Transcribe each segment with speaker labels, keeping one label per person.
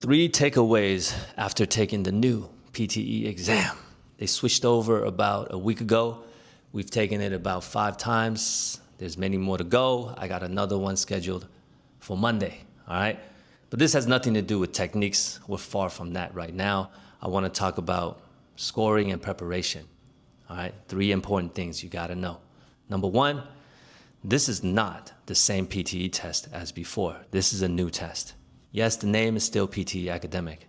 Speaker 1: 3 takeaways after taking the new PTE exam. They switched over about a week ago. We've taken it about 5 times. There's many more to go. I got another one scheduled for Monday, all right? But this has nothing to do with techniques. We're far from that right now. I want to talk about scoring and preparation, all right? 3 important things you got to know. Number 1, this is not the same PTE test as before. This is a new test. Yes, the name is still PTE Academic.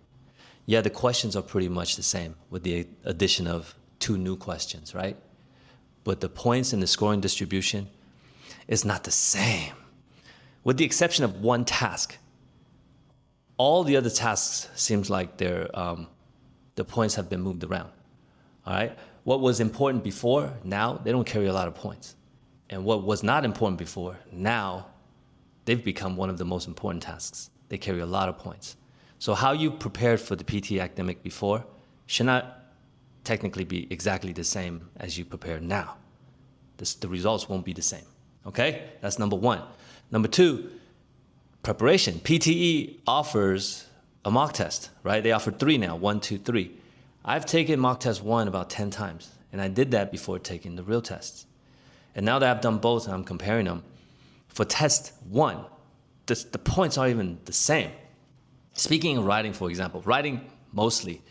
Speaker 1: Yeah, the questions are pretty much the same with the addition of 2 new questions, right? But the points in the scoring distribution is not the same. With the exception of one task, all the other tasks seems like the points have been moved around, all right? What was important before, now they don't carry a lot of points. And what was not important before, now they've become one of the most important tasks. They carry a lot of points. So how you prepared for the PTE Academic before should not technically be exactly the same as you prepare now. The results won't be the same, okay? That's number 1. Number 2, preparation. PTE offers a mock test, right? They offer 3 now, 1, 2, 3. I've taken mock test 1 about 10 times, and I did that before taking the real tests. And now that I've done both and I'm comparing them, for test 1, the points aren't even the same. Speaking of writing, for example, writing mostly,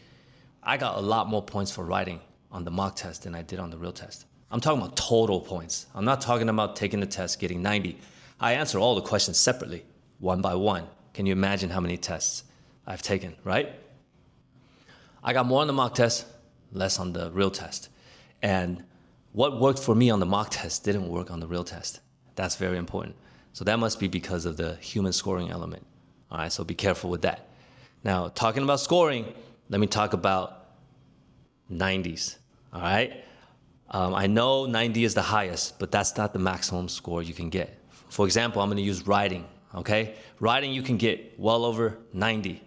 Speaker 1: I got a lot more points for writing on the mock test than I did on the real test. I'm talking about total points. I'm not talking about taking the test, getting 90. I answer all the questions separately, one by one. Can you imagine how many tests I've taken, right? I got more on the mock test, less on the real test. And what worked for me on the mock test didn't work on the real test. That's very important. So that must be because of the human scoring element. All right, so be careful with that. Now, talking about scoring, let me talk about 90s, all right? I know 90 is the highest, but that's not the maximum score you can get. For example, I'm gonna use writing, okay? Writing, you can get well over 90.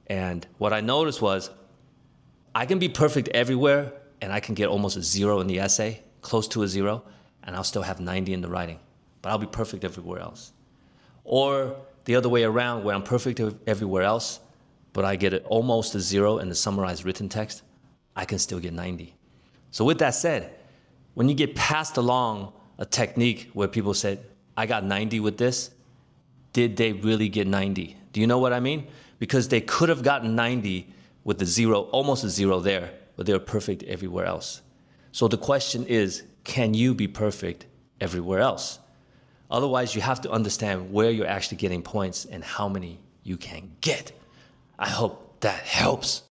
Speaker 1: And what I noticed was, I can be perfect everywhere, and I can get almost a 0 in the essay, close to a 0, and I'll still have 90 in the writing. But I'll be perfect everywhere else. Or the other way around, where I'm perfect everywhere else, but I get almost a 0 in the summarized written text, I can still get 90. So with that said, when you get passed along a technique where people said, I got 90 with this, did they really get 90? Do you know what I mean? Because they could have gotten 90 with the 0, almost a 0 there, but they were perfect everywhere else. So the question is, can you be perfect everywhere else? Otherwise, you have to understand where you're actually getting points and how many you can get. I hope that helps.